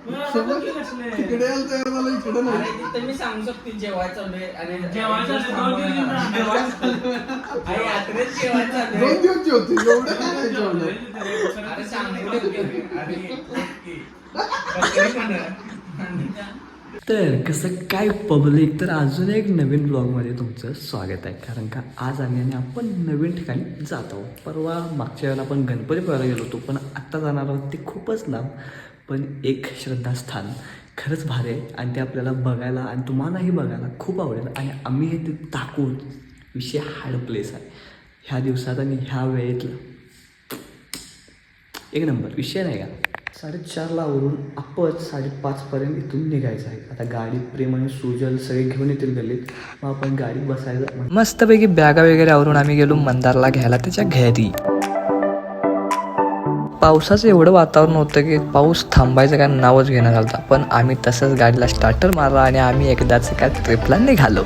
तिकडे यायला तयार मला इकडे नाही. मी सांगू शकते जेवायचं आणि जेवायचं दोन दिवस जेवते एवढं काय जेवलं. अरे सांगू तर कसं काय पब्लिक, तर अजून एक नवीन ब्लॉगमध्ये तुमचं स्वागत आहे. कारण का आज आम्ही आणि आपण नवीन ठिकाणी जात आहोत. परवा मागच्या वेळेला आपण गणपती पाहायला गेलो होतो, पण आत्ता जाणार आहोत ते खूपच लांब, पण एक श्रद्धास्थान खरंच भारी आहे आणि ते आपल्याला बघायला आणि तुम्हालाही बघायला खूप आवडेल आणि आम्ही हे ते दाखवून. विषय हार्ड प्लेस आहे ह्या दिवसात आणि ह्या वेळेतलं एक नंबर विषय नाही का. 4:30ला आवरून आपण 5:30पर्यंत इथून निघायचं आहे. आता गाडी प्रेम आणि सुजल सगळे घेऊन येतील गल्लीत, मग आपण गाडीत बसायला मस्तपैकी बॅगा वगैरे आवरून आम्ही गेलो मंदारला घ्यायला त्याच्या घरी. पावसाचं एवढं वातावरण होतं की पाऊस थांबायचं काय नावच घेणं झालं, पण आम्ही तसंच गाडीला स्टार्टर मारला आणि आम्ही एकदाच एका ट्रिपला निघालो.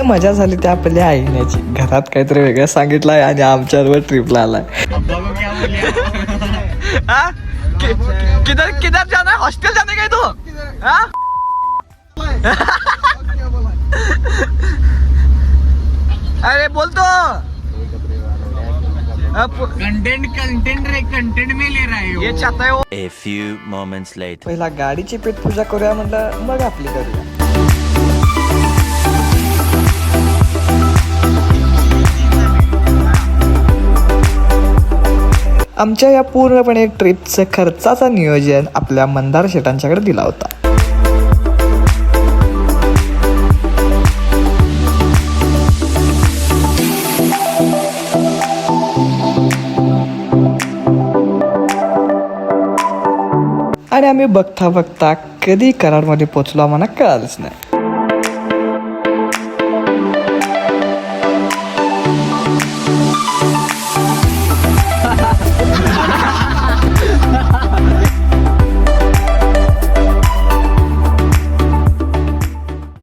मजा झाली त्या आपल्या ऐकण्याची. घरात काहीतरी वेगळं सांगितलं आहे आणि आमच्याबरोबर ट्रिपला आलाय. किधर किधर जाना, हॉस्टेल जाने काय तू? अरे बोलतो कंटेंट में ले रहा है ये चाहता है. A few moments later. पहिला गाडीची पेट पूजा करूया म्हटलं, मग आपली करूया. आमच्या या पूर्णपणे ट्रिपचं खर्चाचा नियोजन आपल्या मंदार शेटांच्याकडे दिला होता. आणि आम्ही बघता बघता कधी कराडमध्ये पोचलो आम्हाला कळालंच नाही.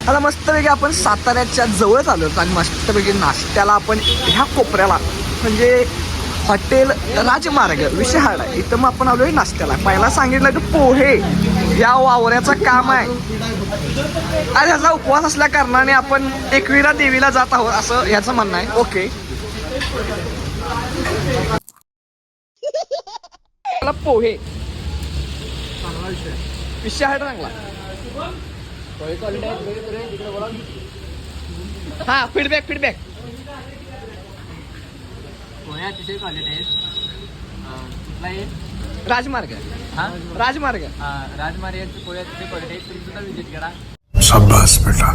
आता मस्तपैकी आपण साताऱ्याच्या जवळच आलो आणि मस्तपैकी नाश्त्याला आपण ह्या कोपऱ्याला म्हणजे हॉटेल राजमार्ग विषय हाड आहे इथं. मग आपण आलोय नाश्त्याला. पहिला सांगितलं की पोहे या वावऱ्याचं काम आहे आणि ह्याचा उपवास असल्या कारणाने आपण एकविरा देवीला जात आहोत असं ह्याचं म्हणणं आहे. ओके, पोहे विषय हाड चांगला. हा फीडबॅक अतिशय क्वालिटी आहे. कुठला आहे? राजमार्ग. राजमार्ग राजमार्गाची पोळी अतिशय क्वालिटी आहे. तुम्ही सुद्धा विजिट करा. शाबास बेटा.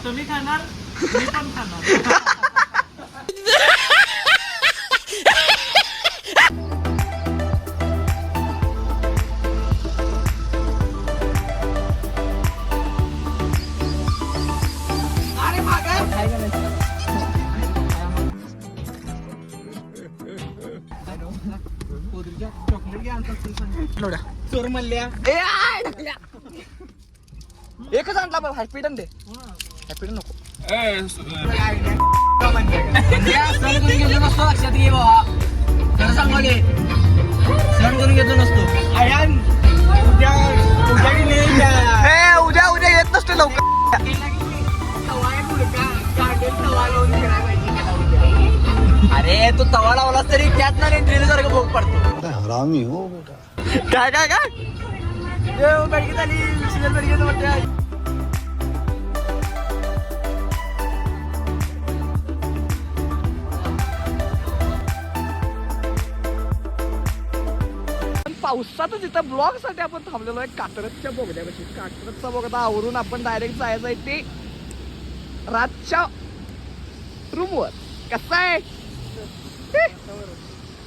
तुम्ही खाणार, मी पण खाणार. चोर मल्ल्या एकच आणला बघ. हॅपीडन दे. हॅपीडन नको. सण करून घेतलो नसतो. लक्षात घे बाबा, खरं सांगा घे. सण करून घेतलो नसतो. उद्या येत नसतो लवकर. अरे तू तवा लावलास तरी त्यात ना एंट्री सारखं भोग पडतो. हरामी हो बेटा. काय बेडकी झाली, सिजन बेडकी वाटते. पावसातच इथं ब्लॉग साठी आपण थांबलेलो आहे कात्रजच्या बोगद्यापाशी. कात्रजचा बोगदा आवरून आपण डायरेक्ट जायचं आहे ते रातच्या रूमवर. कसं आहे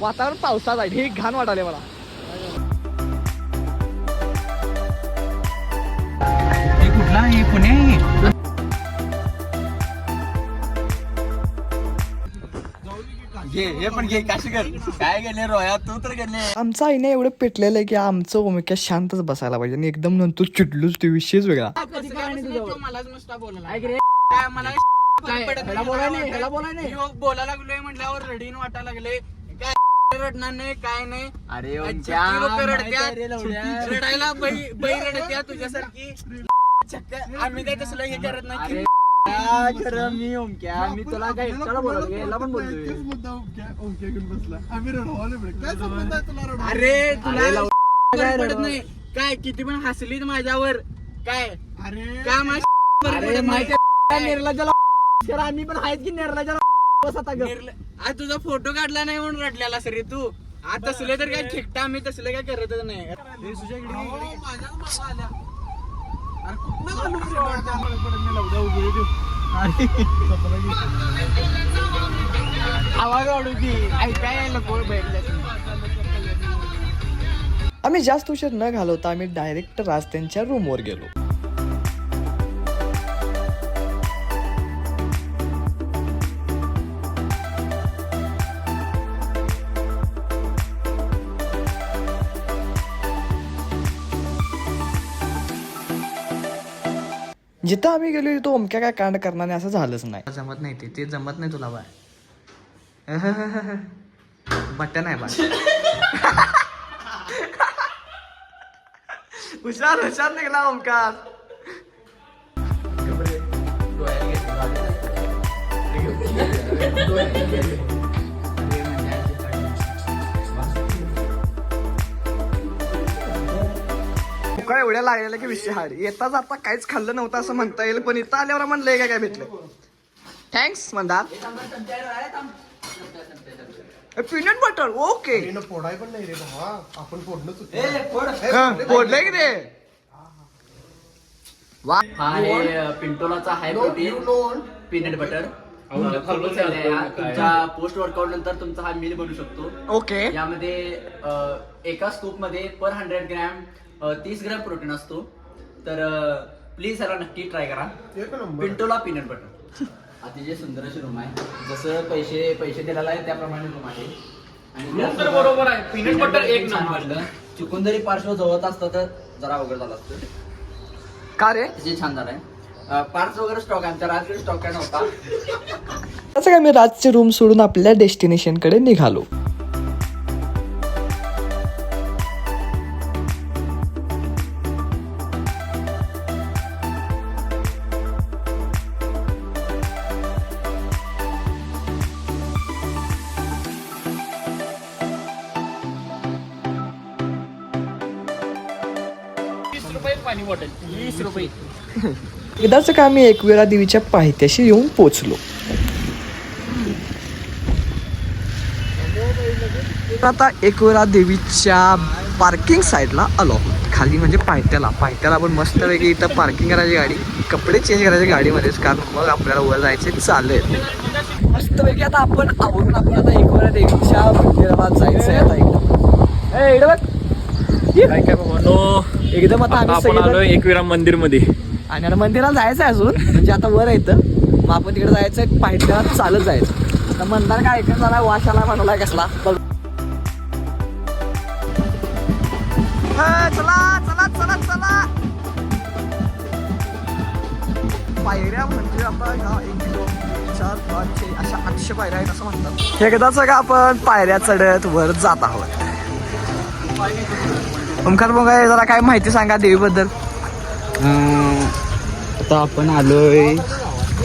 वातावरण पावसाचं आहे. ढीक घाण वाटाले मला. कुठला आहे? पुणे. हे पण घे काशीकर. काय गेले रोया तू तर गेले. आमचं आईने एवढं पेटलेलं आहे की आमचं भूमिका शांतच बसायला पाहिजे आणि एकदम नंतर चिडलूच ते विषयच वेगळा. मलाच नुसता बोलला. काय मला ह्याला बोलाय नाही बोलायला लागलोय म्हटल्यावर रडीन वाटायला लागले काय रडणार नाही काय नाही. अरे रडायला बाई रडत्या तुझ्यासारखी आम्ही काय तसलं हे करत नाही. खरं मी ओमक्या मी तुला काय चला बोलत गेला पण बोलतोय. अरे तुला पडत नाही काय किती पण हसली माझ्यावर काय काय माहिती आम्ही पण आहेत की निर्लाजाला आज तुझा फोटो काढला नाही म्हणून रडलेला सर तू आज तसले तर काय ठिकटा आम्ही तसले काय करतच नाही. आवाज वाढू की ऐकाय नको भेटलं. आम्ही जास्त उशीर न घालवता आम्ही डायरेक्ट राज त्यांच्या रूमवर गेलो. जिथं आम्ही गेलो तिथं ओमक्या काय कांड करणार नाही असं झालंच नाही. जमत नाही ते जमत नाही तुला बाय बटन आहे बाय. हुशार निघाला ओमकार. काय एवढ्या लागलेला की विषय हाड येता जाता काहीच खाल्लं नव्हतं असं म्हणता येईल पण इथं आल्यावर म्हणलंय काय भेटलं. थँक्स म्हणता पीनट बटर ओके फोडाय पण नाही रे भावा आपण फोडणं फोडलंय की रे वा. पिंटोलाचा हाय प्रोटीन पीनट बटर तुमच्या पोस्ट वर्कआउट नंतर तुमचा हा मील बनू शकतो. ओके यामध्ये एका स्कूप मध्ये पर 100 ग्रॅम 30 ग्रॅम प्रोटीन असतो. तर प्लीज याला नक्की ट्राय करा. पिंटोला पीनट बटर अतिशय सुंदर अशी रूम आहे. जसं पैसे दिलेला आहे त्याप्रमाणे रूम आहे. आणि तर बरोबर आहे. पीनट बटर एक नंबर. चुकून जरी पार्श्व जवळ असतं तर जरा अवघड झालं असतं. का रे जे छान झालंय. पार्ट्स वगैरे स्टॉक आहे आमच्या राजकडे स्टॉक काय नव्हता. असं काय मी राजची रूम सोडून आपल्या डेस्टिनेशन कडे निघालो. ₹20 एकदाच का आम्ही एकविरा देवीच्या पायथ्याशी येऊन पोचलो. आता एकविरा देवीच्या पार्किंग साईडला आलो. खाली म्हणजे पायथ्याला पण मस्त वेगळी इथं पार्किंग करायची गाडी कपडे चेंज करायची गाडीमध्येच कारण मग आपल्याला वर जायचे चालेल. मस्त वेगळी आता आपण आवरून आपण आता एकविरा देवीच्या मंदिराला जायचं आहे. एकदम आता आपण आलो एकविरा मंदिर मध्ये आणि आता मंदिराला जायचं आहे अजून म्हणजे आता वर येतं मग आपण तिकडे जायचं पायथ्याला चालत जायचं. तर मंदार काय ऐकत झाला वाशाला म्हणलाय कसला बघ. चला चला चला चला पायऱ्या म्हणजे आता ह्या 1 किलोमीटर 4 5 6 अशा 800 पायऱ्या आहेत असं म्हणतात. एकदाच का आपण पायऱ्या चढत वर जात आहोत. ओमकार बघा जरा काय माहिती सांगा देवीबद्दल. आता आपण आलोय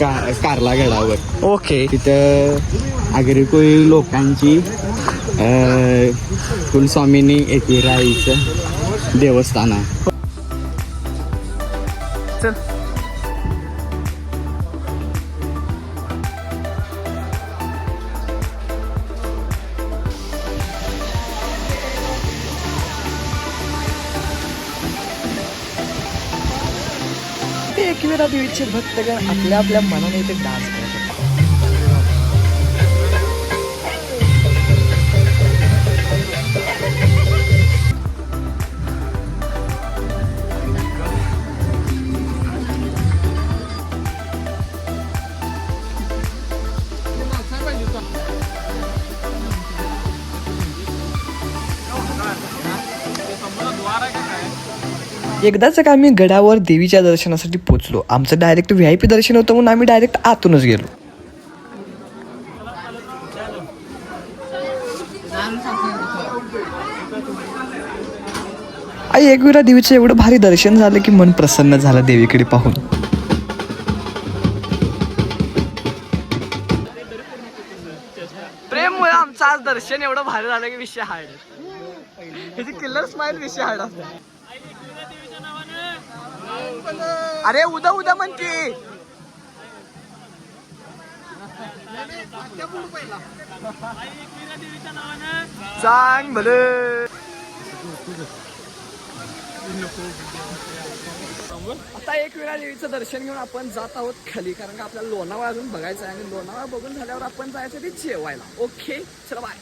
कारला गडावर. ओके तिथं आगरीकोळी लोकांची कुलस्वामिनी एकविरा आईचं देवस्थान आहे. चल एकविरा देवीचे भक्तगण आपल्या आपल्या मनाने इथे डान्स करत होते. एकदाच का आम्ही गडावर देवीच्या दर्शनासाठी पोहोचलो. आमचं डायरेक्ट VIP दर्शन होतं म्हणून आम्ही डायरेक्ट आतूनच गेलो. आई एकविरा देवीचं एवढं भारी दर्शन झालं की मन प्रसन्न झालं देवीकडे पाहून. प्रेममुळे आमचं आज दर्शन एवढं भारी झालं की विषय हार्ड. ह्याची किल्लर स्माइल विषय हार्ड असतो. अरे उद्या उद्या म्हणते सांग भले. आता एकविरा देवीचं दर्शन घेऊन आपण जात आहोत खाली, कारण का आपल्याला लोणावळा अजून बघायचं आहे आणि लोणावळा बघून झाल्यावर आपण जायचं ते जेवायला. ओके चला बाय.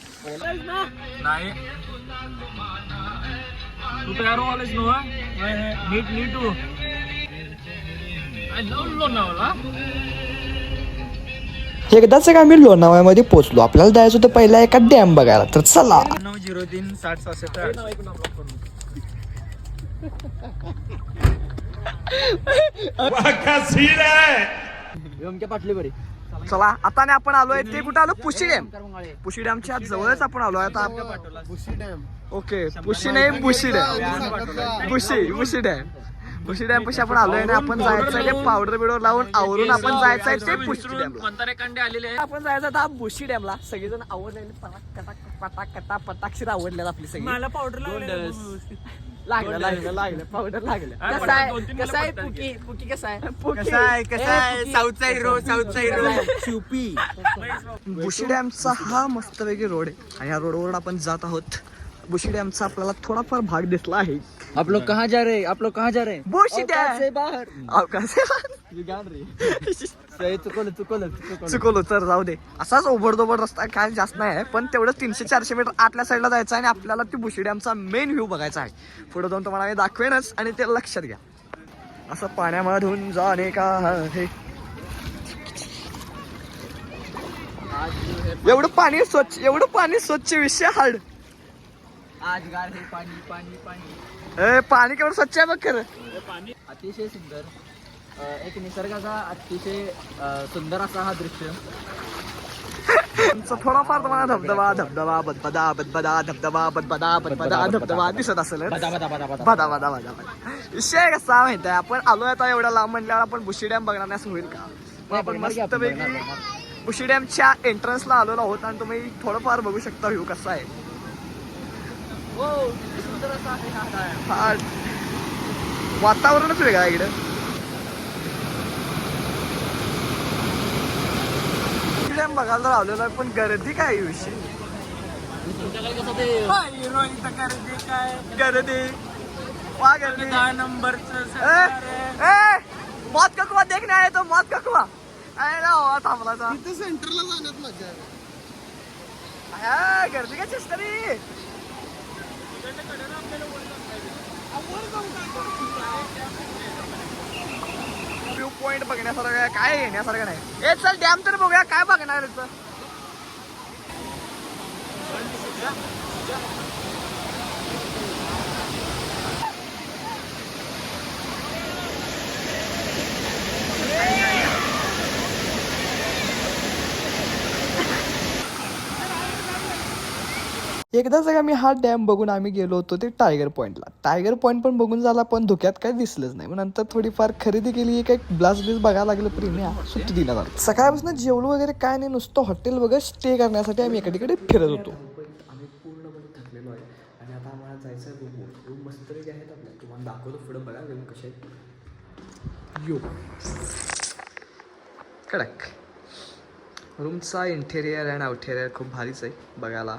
नाही तू तयार व्हायलाच नव्हा नीट नीट तू लोणावळा. एकदाच का आम्ही लोणावळ्यामध्ये पोहोचलो. आपल्याला जायचं होतं पहिला एका डॅम बघायला. तर चला. 903 60 पाटली बरी. चला आता आणि आपण आलोय ते कुठं आलो, पुशी डॅम. पुशी डॅमच्या जवळच आपण आलोय आता. बुशी डॅम. ओके पुशी नाही बुशी डॅम. बुशी डॅम. बुशी डॅम पशी आपण आलोय आणि आपण जायचंय ते पावडर बिडर लावून आवरून आपण जायचंय ते पुशी डॅमला. मंतारे कांडे आलेले आहे. आपण जायचं आता बुशी डॅमला. सगळेजण आवडलेले पटाक पटाक्षर आवडलेलं आपली सगळी. मला पावडर लागलं पावडर लागलं. कसं आहे पुकी पुकी कसं आहे साऊथचा हिरो शिवपी. बुशी डॅमचा हा मस्तपैकी रोड आहे आणि या रोडवर आपण जात आहोत. बुशी डॅमचा आपल्याला थोडाफार भाग दिसला आहे. आप लोग कहाँ जा रहे हैं? बुशी डॅम से बाहर. चुकवलो तर जाऊ दे. असाच ओबडदोबड रस्ता आहे, काय जास्त नाही आहे, पण तेवढं 300-400 मीटर आतल्या साईडला जायचं आहे आणि आपल्याला ती बुशी डॅमचा मेन व्ह्यू बघायचा आहे. पुढे जाऊन तुम्हाला मी दाखवेनच आणि ते लक्षात घ्या. असं पाण्यामधून जाणे का हे. एवढं पाणी स्वच्छ विषय हार्ड. आज गार है पाणी पाणी पाणी. पाणी केवढं स्वच्छ आहे बघ खरं. अतिशय सुंदर. एक निसर्गाचा अतिशय सुंदर असा हा दृश्य. थोडाफार तुम्हाला धबधबा धबधबा दिसत असेल. बदा विषय कसा माहिती आहे, आपण आलोय आता एवढा लांब म्हणल्यावर आपण बुशी डॅम बघणार नाही असं होईल का. मग आपण मस्तपैकी बुशी डॅमच्या एंट्रन्सला आलेलो आहोत आणि तुम्ही थोडंफार बघू शकता व्ह्यू कसा आहे. वातावरणच वेगळं आहे इकडं. डॅम बघायला तर आलेलो आहे पण गर्दी काय विषय. गर्दी वा गर्दी 10 नंबरचं मौत का कुआं देखने आए तो मौत का कुआं आहे ना थांबला. इथं सेंटरला जाण्यात मजा आहे. गर्दी काय चिस्टरी. व्ह्यू पॉइंट बघण्यासारखं काय घेण्यासारखं नाही. हे चल डॅम तर बघूया काय बघणार आहे. एकदा जर आम्ही हा डॅम बघून आम्ही गेलो होतो ते टायगर पॉईंटला. टायगर पॉईंट पण बघून झाला पण धुक्यात काही दिसलंच नाही. मग नंतर थोडीफार खरेदी केली. एक ब्लास बघायला लागलं प्रीमिया सुट्टी दिला. सकाळपासून जेवलो वगैरे काय नाही, नुसतं हॉटेल वगैरे स्टे करण्यासाठी आम्ही एका ठिकाणी फिरत होतो. आम्ही पूर्णपणे थकलेलो आहे आणि आता आम्हाला जायचं आहे रूम. मस्तपैकी आहेत आपल्या, तुम्हाला दाखवतो पुढं बघा रूम कसे आहेत. यो कडक रूमचा इंटेरियर अँड आउटेरियर खूप भारीच आहे बघायला.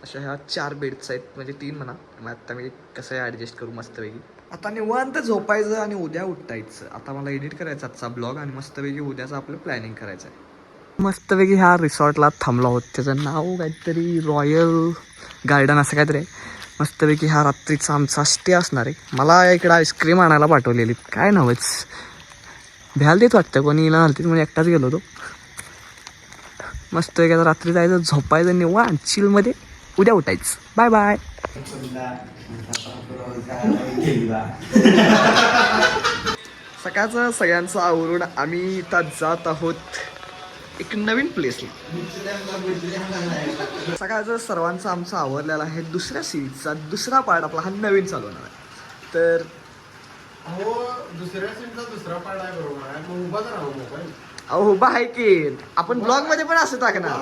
अशा ह्या 4 बेड्स आहेत, म्हणजे 3 म्हणा. मग आता मी कसं ॲडजस्ट करू मस्तपैकी. आता निवांत झोपायचं आणि उद्या उठायचं. आता मला एडिट करायचा आजचा ब्लॉग आणि मस्तपैकी उद्याचं आपलं प्लॅनिंग करायचं आहे. मस्तपैकी ह्या रिसॉर्टला थांबलो आहोत. त्याचं नाव काहीतरी रॉयल गार्डन असं काहीतरी आहे. मस्तपैकी ह्या रात्रीचा आमचा स्टे असणार आहे. मला इकडं आईस्क्रीम आणायला पाठवलेली, काय नावच भ्याल देत वाटतं, कोणी येणार नव्हती म्हणून एकटाच गेलो होतो. मस्तपैकी आता रात्री जायचं, झोपायचं निवांत चिलमध्ये, उद्या उठायचं. Bye bye. सकाळचं सगळ्यांचं आवरून आम्ही इथं जात आहोत एक नवीन प्लेसला. सकाळचं सर्वांचं आमचं आवरलेलं आहे. दुसऱ्या सिरीजचा दुसरा पार्ट आपला हा नवीन चालू होणार आहे. तर हो दुसऱ्या सीटचा दुसरा पार्ट आहे बरोबर आहे. मग उभाच राहू मोबाईल. अहो उभा आहे की आपण ब्लॉग मध्ये पण असं टाकणार.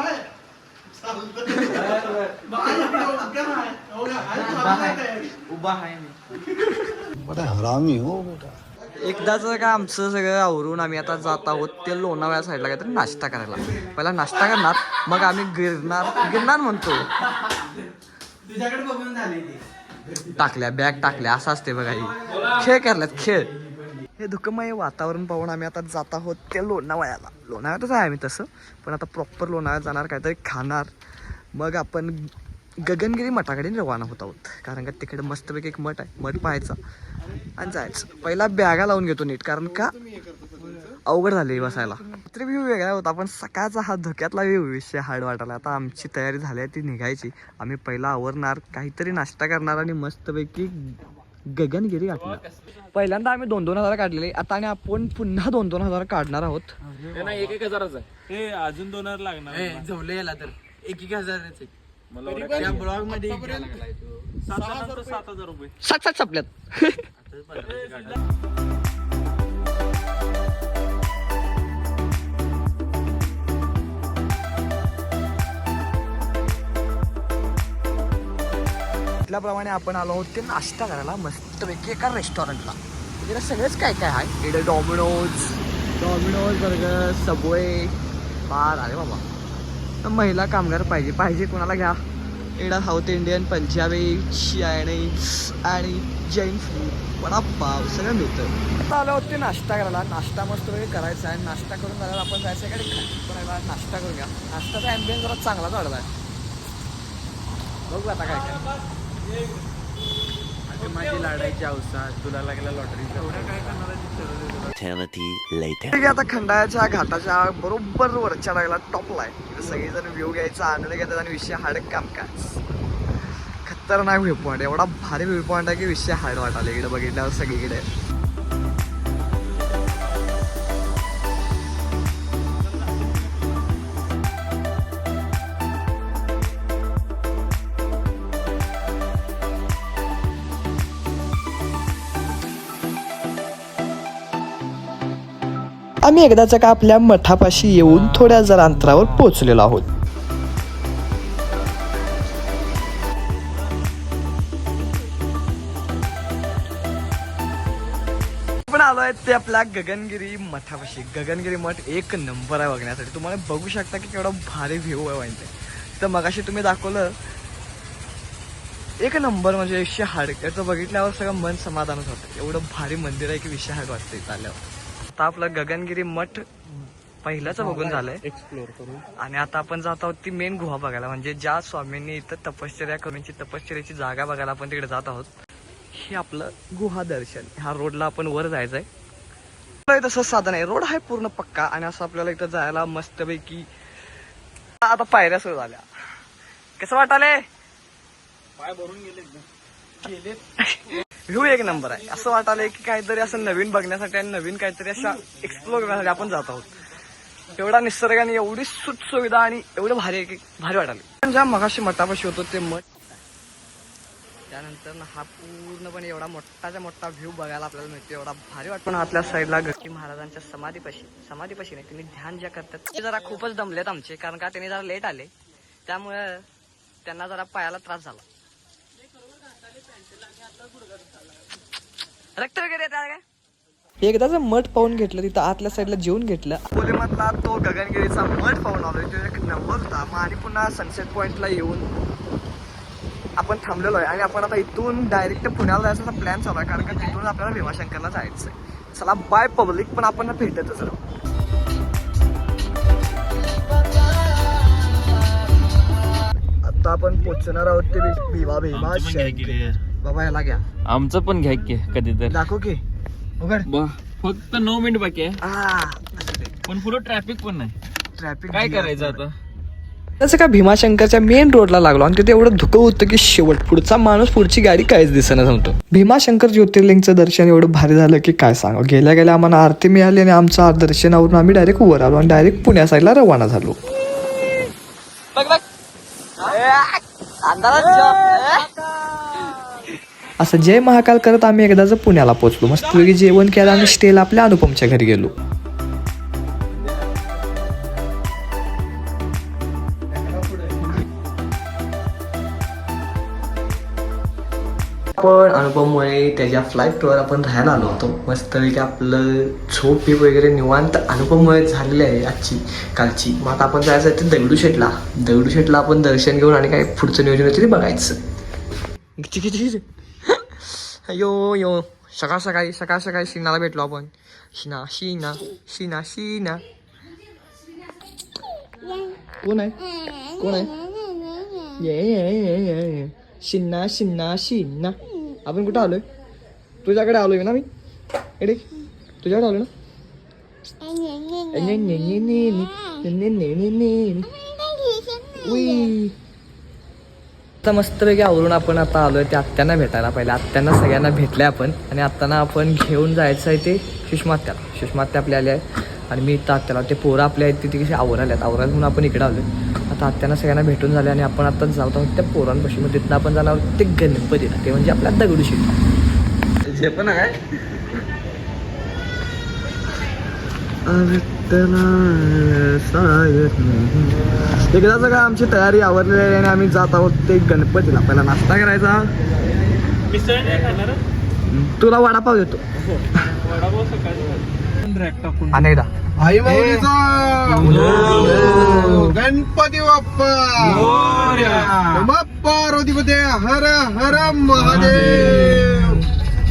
एकदाच का आमचं सगळं आवरून आम्ही आता जात आहोत ते लोणावळ्या साईडला काहीतरी नाश्ता करायला. पहिला नाश्ता करणार मग आम्ही गिरणार म्हणतो. तुझ्याकडे बघून झाले टाकल्या बॅग टाकल्या असं असते बघा. ही खेळ करल्यात खेळ. हे धुकमय वातावरण पाहून आम्ही आता जात आहोत ते लोणावळ्याला. लोणावळ्यातच आहे आम्ही तसं पण आता प्रॉपर लोणावळ्यात जाणार काहीतरी खाणार. मग आपण गगनगिरी मठाकडे रवाना होत आहोत कारण का तिकडे मस्तपैकी एक मठ आहे. मठ पाहायचा आणि जायचं. पहिला बॅगा लावून घेतो नीट कारण का अवघड झाली बसायला. तरी व्ह्यू वेगळा होता पण सकाळचा हा धोक्यातला व्ह्यू विषय हार्ड वाटायला. आता आमची तयारी झाली आहे ती निघायची. आम्ही पहिला आवरणार काहीतरी नाश्ता करणार आणि मस्तपैकी गगनगिरी गाठणार. पहिल्यांदा आम्ही 2,000 काढलेले आता आणि आपण पुन्हा 2,000 काढणार आहोत. 1,000च आहे. हे अजून 2,000 लागणार. जमले याला तर 1,000 मला त्या ब्लॉग मध्ये 7,000 रुपये. सात संपल्यात. म्हटल्याप्रमाणे आपण आलो आहोत ते नाश्ता करायला मस्तपैकी एका रेस्टॉरंटला. तिकडे सगळंच काय काय आहे. इकडे डॉमिनोज बर्गर सबवे बार. अरे बाबा महिला कामगार पाहिजे कोणाला घ्या. इकडं साऊथ इंडियन पंजाबी चायनीज आणि जैन फूड वडापाव सगळं मिळतं. आता आलो होते नाश्ता करायला. नाश्ता मस्तपैकी करायचा आहे. नाश्ता करून झाल्यावर आपण जायचं इकडे पण नाश्ता करून घ्या. नाश्त्याचा ॲम्बियन्स जरा चांगला वाढला आहे. बघू आता काय काय. माझी लाडायची अवसा तुला लागला लॉटरीचा. Eternity later. ठीक आहे आता खंडाळ्याच्या घाटाच्या बरोबर वरच्या लागला टॉपला आहे. सगळेजण व्ह्यू घ्यायचा आनंद घेतात आणि विषय हार्ड कामकाज. खतरनाक व्ह्यू पॉईंट. एवढा भारी व्ह्यू पॉईंट आहे की विषय हार्ड वाटायला इकडे बघितल्यावर सगळीकडे. आम्ही एकदाच का आपल्या मठापाशी येऊन थोड्या जरा अंतरावर पोहोचलेलो आहोत. आपण आलो आहे ते आपल्या गगनगिरी मठापाशी. गगनगिरी मठ एक नंबर आहे बघण्यासाठी. तुम्हाला बघू शकता की केवढा भारी व्ह्यू आहे वाईनते. तर मगाशी तुम्ही दाखवलं एक नंबर म्हणजे विषय हार्ड. याचं बघितल्यावर सगळं मन समाधानच होतं. एवढं भारी मंदिर आहे की विषय हार्ड वाटतं इथं आल्यावर. आता आपलं गगनगिरी मठ पहिल्याच बघून झालंय एक्सप्लोर करू. आणि आता आपण जात आहोत ती मेन गुहा बघायला. म्हणजे ज्या स्वामींनी इथं तपश्चर्या करून तपश्चर्याची जागा बघायला आपण तिकडे जात आहोत. हे आपलं गुहा दर्शन. ह्या रोडला आपण वर जायचंय. तसं साधन आहे. रोड आहे पूर्ण पक्का आणि असं आपल्याला इथं जायला मस्तपैकी. आता पायऱ्या सुरू झाल्या. कसं वाटालंय. पाय भरून गेले. व्ह्यू एक नंबर आहे. असं वाटायलंय की काहीतरी असं नवीन बघण्यासाठी आणि नवीन काहीतरी अशा एक्सप्लोर करण्यासाठी आपण जात आहोत. एवढा निसर्गाने एवढी सुखसुविधा आणि एवढं भारी आहे की भारी वाटायला. ज्या मगाशी मठापाशी होतो ते मठ त्यानंतर हा पूर्णपणे एवढा मोठाच्या मोठा व्ह्यू बघायला आपल्याला मिळतो. एवढा भारी वाटतो. आतल्या साईडला गट्टी महाराजांच्या समाधीपाशी नाही त्यांनी ध्यान ज्या करतात ते जरा खूपच दमलेत आमचे कारण का त्यांनी जरा लेट आले त्यामुळे त्यांना जरा पायाला त्रास झाला. रक्त वगैरे येतात काय. एकदाच मठ पाहून घेतलं. तिथं आतल्या साईडला जेवून घेतलं. अकोलेमधला तो गगनगिरीचा मठ पाहून आलोय. तो एक नंबर होता. मग आणि पुन्हा सनसेट पॉइंटला येऊन आपण थांबलेलो आहे आणि आपण आता इथून डायरेक्ट पुण्याला जायचा प्लॅन चालू आहे कारण का तिथून आपल्याला भीमाशंकरला जायचं आहे. चला बाय पब्लिक. पण आपण भेटतच राहू. आता आपण पोहोचणार आहोत ते भीमाशंकर. बाबा याला घ्या. आमचं पण घ्या की कधी तर दाखव की उघड. फक्त 9 मिनिट बाकी आहे. पण पुढे ट्रॅफिक पण नाही. ट्रॅफिक काय करायचं आता. तसं का भीमाशंकरच्या मेन रोडला लागलो आणि तिथे एवढं धुकं होतं की शेवट पुढचा माणूस पुढची गाडी काहीच दिसणं नव्हतं. भीमाशंकर ज्योतिर्लिंगचं दर्शन एवढं भारी झालं की काय सांगा. गेल्या गेल्या आम्हाला आरती मिळाली आणि आमचं दर्शनावरून आम्ही डायरेक्ट वर आलो आणि डायरेक्ट पुण्या साईडला रवाना झालो. असं जय महाकाल करत आम्ही एकदाच पुण्याला पोहोचलो. मस्त जेवण केलं आणि स्टेला आपल्या अनुपमच्या घरी गेलो. पण अनुपममुळे त्याच्या फ्लाईटवर आपण राहायला आलो होतो. मस्त की आपलं झोप वगैरे निवांत अनुपममुळे झालेली आहे आजची कालची. मग आता आपण जायचं आहे ते दगडूशेठला आपण दर्शन घेऊन आणि काय पुढचं नियोजन होतं ते बघायचं. यो यो सकाळ सकाळी शीनाला भेटलो आपण. शीना कोण आहे ये शिन्ना आपण कुठं आलोय? तुझ्याकडे आलोय ना मी. एडे तुझ्याकडे आलो ना. आता मस्तपैकी आवरून आपण आता आलोय ते आत्यांना भेटायला. पहिल्या आत्यांना सगळ्यांना भेटले आपण आणि आत्ताना आपण घेऊन जायचं आहे ते सुषमात्या आपल्या आल्या आहे आणि मी इथं आत्याला ते पोरं आपल्या आहेत ते कशी आवरायला म्हणून आपण इकडे आलोय. आता आत्यांना सगळ्यांना भेटून झाले आणि आपण आता जात आहोत त्या पोरांपाशी. मग तिथनं आपण जाणार ते गणपतीला, ते म्हणजे आपल्या दगडूशेठ जे पण काय एकदाच का आमची तयारी आवरलेली आहे आणि आम्ही जात आहोत ते गणपतीला. पहिला नाश्ता करायचा. तुला वडापाव देतो अनेकदा. आई माऊलीचा गणपती बाप्पा पार्वतीपते हर हर महादेव.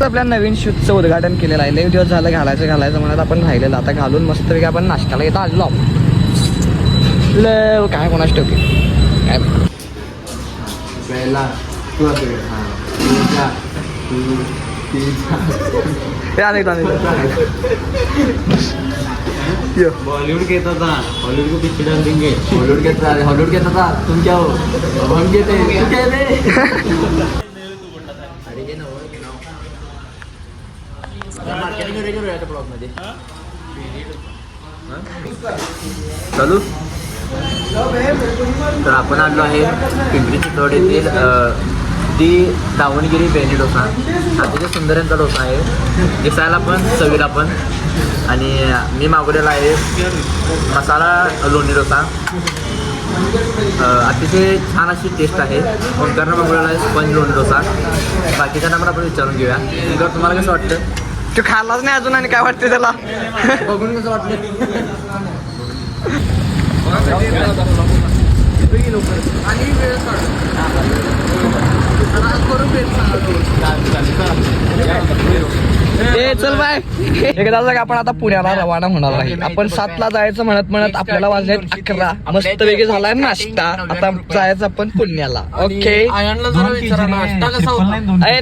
आपल्या नवीन शूजचं उद्घाटन केलेलं आहे. लई दिवस झालं घालायचं म्हणत आपण राहिलेलं. आता घालून मस्तपैकी आपण नाश्त्याला येतो आलो. काय कोणाच ठेवते काय बॉलीवुड कहता था हॉलीवुड को पीछे डाल देंगे. हॉलीवुड कहता था तुम क्या हो हम चालू. तर आपण आलो आहे पिंपरी चिंचवड येथील दी दावणगिरी बेनी डोसा. अतिशय सुंदर यांचा डोसा आहे. दिसायला पण चवीला पण. आणि मी मागवलेला आहे मसाला लोणी डोसा. अतिशय छान अशी टेस्ट आहे. ओंकारनं मागवलेला आहे स्पंज लोणी डोसा. बाकीच्यांना पण आपण विचारून घेऊया. ओंकार तुम्हाला कसं वाटतं? तू खाल्लाच नाही अजून आणि काय वाटते त्याला? बघून कसं वाटलं? चल बाय. एकदा आपण आता पुण्याला रवाना होणार आहे. आपण 7ला जायचं म्हणत आपल्याला वाजले 11. मस्त वेगळी झालाय नाश्ता. आता जायचं आपण पुण्याला. ओके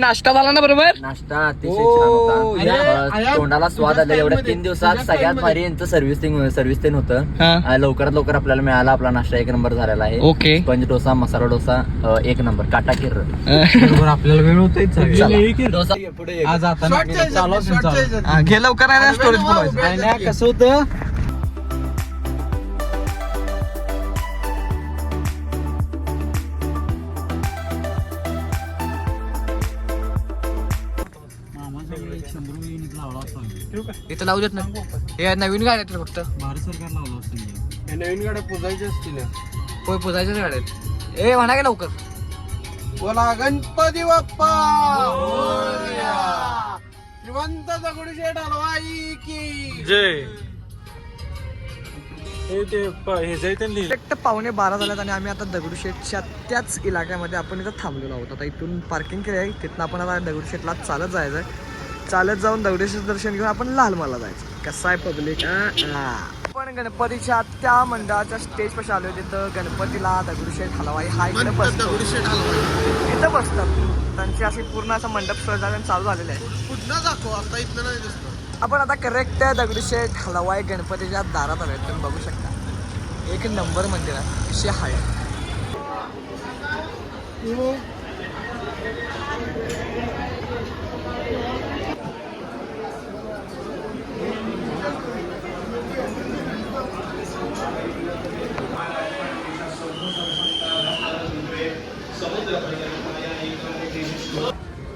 नाश्ता झाला ना बरोबर? नाश्ता अतिशय छान होता. तोंडाला स्वाद आला. एवढ्या 3 दिवसात सगळ्यात भारी यांचं सर्व्हिस होतं. लवकरात लवकर आपल्याला मिळाला. आपला नाश्ता 1 नंबर झालेला आहे. Okay. Sponge dosa masala dosa 1 number. काटा किर आपल्याला वेळ होतोय डोसा आज आता घे लवकर आहे ना स्टोरेज. कसं होतं इथं लावू देत ना. हे नवीन गाड्या आहेत फक्त. भारत सरकार लावलं असतं. नवीन गाड्या पुजायच्या असतील. होय पुजायच्याच गाड्या आहेत. ए म्हणा का लवकर. बोला गणपती बाप्पा श्रीमंत दगडूशेठ हलवाई की जय. हे फक्त 11:15 झाल्यात आणि आम्ही आता दगडूशेठच्या त्याच इलाक्यामध्ये आपण इथं थांबलेलो आहोत. आता इथून पार्किंग केली आहे. तिथनं आपण आता दगडूशेठला चालत जायचं आहे. चालत जाऊन दगडूशेठ दर्शन घेऊन आपण लालमाला जायचं. कसं आहे पब्लिक. आपण गणपतीच्या त्या मंडळाच्या स्टेज पाशी आलो. तिथं गणपतीला दगडूशेठ हलवाई हा इकडे बसतो. दगडूशेठ हलवाई इथं बसतात. त्यांची अशी पूर्ण असं मंडप सहजागरण चालू झालेलं आहे. पुन्हा दाखव आता इथलं नाही दिसतं. आपण आता करेक्ट दगडूशेठ हलवाई गणपतीच्या दारात आलोय. तुम्ही बघू शकता. एक नंबर मंदिर आहे विषय हाय.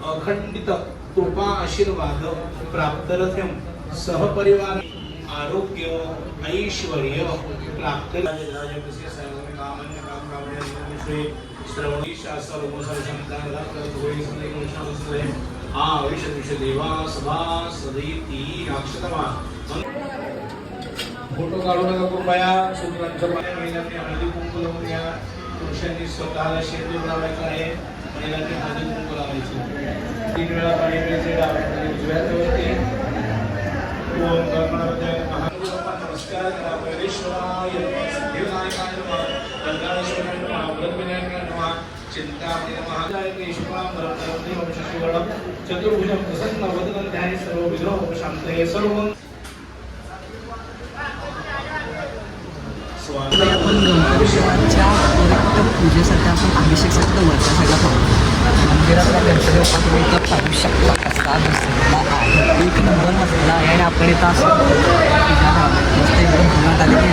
अखंडित कृपा आशीर्वाद प्राप्तरथम सहपरिवार आरोग्य ऐश्वर्य प्राप्त फोटो काढू नका कृपया. सूत्रांचं महिन्यात हळदी कुंकू लावून घ्या. पुरुषांनी स्वतःला शेंदूर लावायचा आहे. महिलांनी हळदी कुंकू लावायचं. 3 वेळा पाणी प्यायचे. डाव्या उजव्या हातावरती. ओम गणपतये नमः. नमस्कार करा. वैरेश्वराय नमः. सिद्धिविनायकाय नमः. गंगाधरेश्वराय नमः. वरदविनायकाय नमः. चिंतामणी नमः. जयकेशवां वरदवती वंशशीवरं चतुर्भुजं प्रसन्न वदनं ध्याये सर्व विघ्नों शान्तये सर्वं. आपण गणपतीच्या पूजेसाठी आपण अभिषेकसाठी तर वरच्या साईडला थांबतो. मंदिरातला गणपती बाप्पा तुम्ही इथं पाहू शकता कसा बसलेला आहे. एक नंबर बसलेला आहे आणि आपण इथं असं एकदम पुण्यात आले की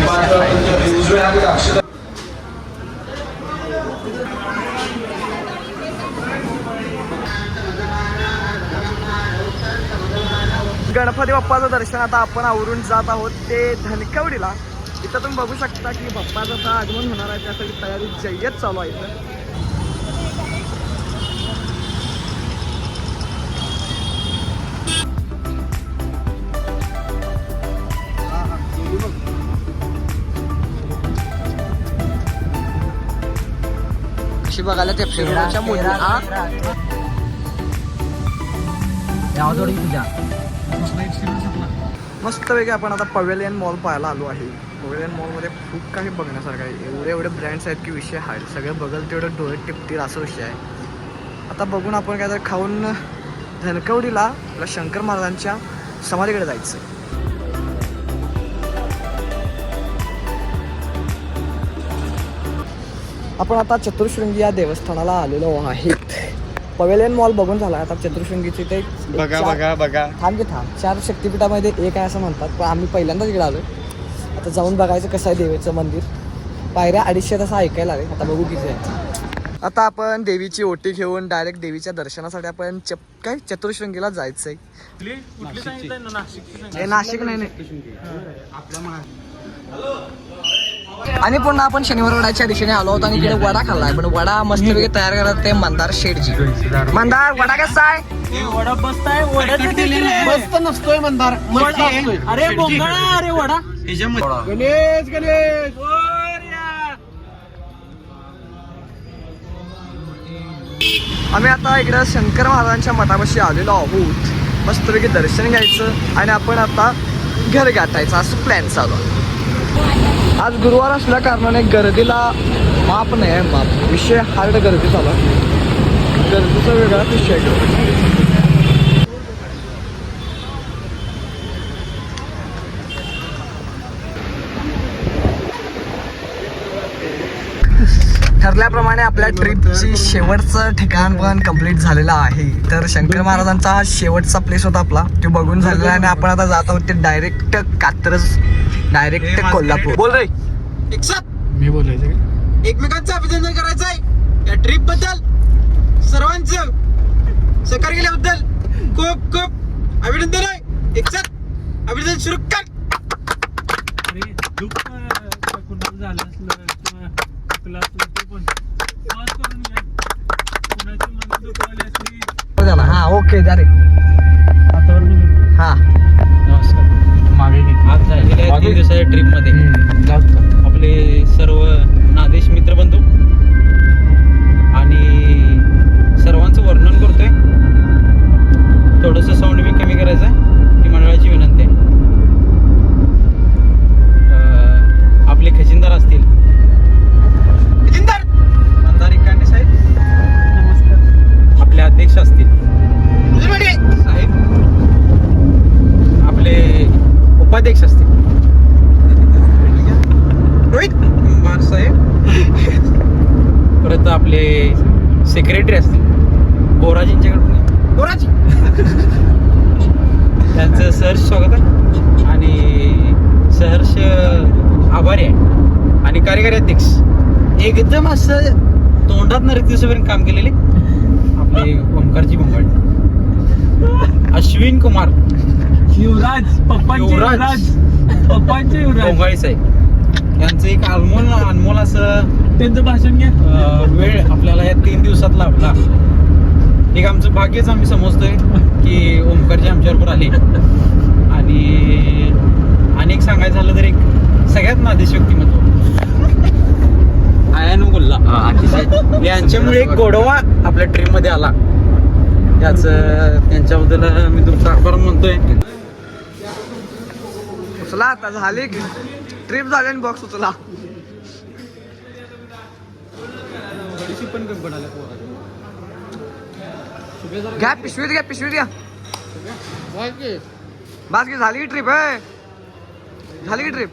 गणपती बाप्पाचं दर्शन आता आपण आवरून जात आहोत ते धनकवडीला. इथं तुम्ही बघू शकता की बाप्पाचं आता आगमन होणार आहे, त्यासाठी तयारी जय्यत चालू आहे इथं. कशी बघायला ते फेरच्या मस्तपैकी आपण आता पवेलियन मॉल पाहायला आलो आहे. पवेलियन मॉलमध्ये खूप काही बघण्यासारखं आहे. एवढे ब्रँड्स आहेत की विषय आहे. सगळं बघल तेवढं डोळे टिपतील असा विषय आहे. आता बघून आपण काय तर खाऊन धनकवडीला आपल्या शंकर महाराजांच्या समाधीकडे जायचं. आपण आता चतुर्शृंगी या देवस्थानाला आलेलो आहेत. पवेलियन मॉल बघून झाला. आता चतुर्शृंगीचे ते बघा थांब की थांब 4 शक्तिपीठामध्ये एक आहे असं म्हणतात, पण आम्ही पहिल्यांदाच इकडे आलो. आता जाऊन बघायचं कसं आहे देवीचं मंदिर. पायऱ्या 250 असं ऐकायला आले. आता बघू किती आहे. आता आपण देवीची ओटी घेऊन डायरेक्ट देवीच्या दर्शनासाठी आपण काय चतुर्शृंगीला जायचंय. नाशिक नाही. आणि पुन्हा आपण शनिवार वडाच्या दिशेने आलो होतो आणि इकडे वडा खाल्लाय. पण वडा मस्तपैकी तयार करत ते मंदार शेठजी. मंदार वडा कसा आहे? वडा मस्त आहे. वड्याचं मस्त नसतोय मंदार. अरे बोंगाळा. अरे वडा गणेश गणेश. आम्ही आता इकडे शंकर महाराजांच्या मठापाशी आलेलो आहोत. मस्तपैकी दर्शन घ्यायचं आणि आपण आता घर गाठायचं असं प्लॅन चालू आहे. आज गुरुवार असल्या कारणाने गर्दीला माप नाही आहे. माप विषय हार्ड गर्दी चालू आहे. गर्दीचा वेगळाच विषय आहे. ठरल्याप्रमाणे आपल्या ट्रिपची शेवटचं ठिकाण पण कंप्लीट झालेलं आहे. तर शंकर महाराजांचा हा शेवटचा प्लेस होता आपला, तो बघून झालेला आहे. आणि आपण आता जात आहोत ते डायरेक्ट कात्रज, डायरेक्ट कोल्हापूर. बोल रे. मी बोलायचं एकमेकांचं अभिनंदन करायचं आहे या ट्रिप बद्दल. सर्वांचं सहकार्य केल्याबद्दल खूप खूप अभिनंदन आहे. एकसाथ अभिनंदन सुरू कर. अरे दुःख कुणाचं झालं असलं किंवा तुला असलं तर पण पॉज करून घ्या. कुणाची मन दुखवली असली. हा ओके जा रे. हा गेल्या 3 दिवसाच्या ट्रिपमध्ये आपले सर्व नादेश मित्रबंधू आणि सर्वांचं वर्णन करतोय. थोडंसं साऊंड मी कमी करायचं आहे ही मंडळाची विनंती आहे. आपले खजिनदार असतील मंदार इकांडे साहेब, नमस्कार. आपले अध्यक्ष असतील साहेब, आपले उपाध्यक्ष असतील आपले सेक्रेटरी असतील बोराजींच्याकडून बोराजी त्यांचं सहर्ष स्वागत आहे आणि सहर्ष आभारी आहे आणि कार्यकारी अध्यक्ष एकदम असं तोंडात न रिक्तीसोबत काम केलेले आपले ओमकारजी बोंगाळे अश्विन कुमार युवराज पप्पांचे युवराज बोंगाळे साहेब यांचं एक अनमोल असं त्यांचं भाषण घ्या. वेळ आपल्याला या 3 दिवसात लाभला. एक आमचं भाग्यच आम्ही समजतोय की ओमकारजी आमच्याबरोबर आले आणि अनेक सांगायचं झालं तर एक सगळ्यात नादेश व्यक्तिमत्व आयान बोलला यांच्यामुळे एक गोडवा आपल्या ट्रेन मध्ये आला याच त्यांच्याबद्दल मी तुमचा आभार म्हणतोय. उचला आता झाली की ट्रिप झाली आणि बॉक्स उचला. घ्या पिशवीत घ्या बास की झाली की ट्रिप आहे झाली की ट्रिप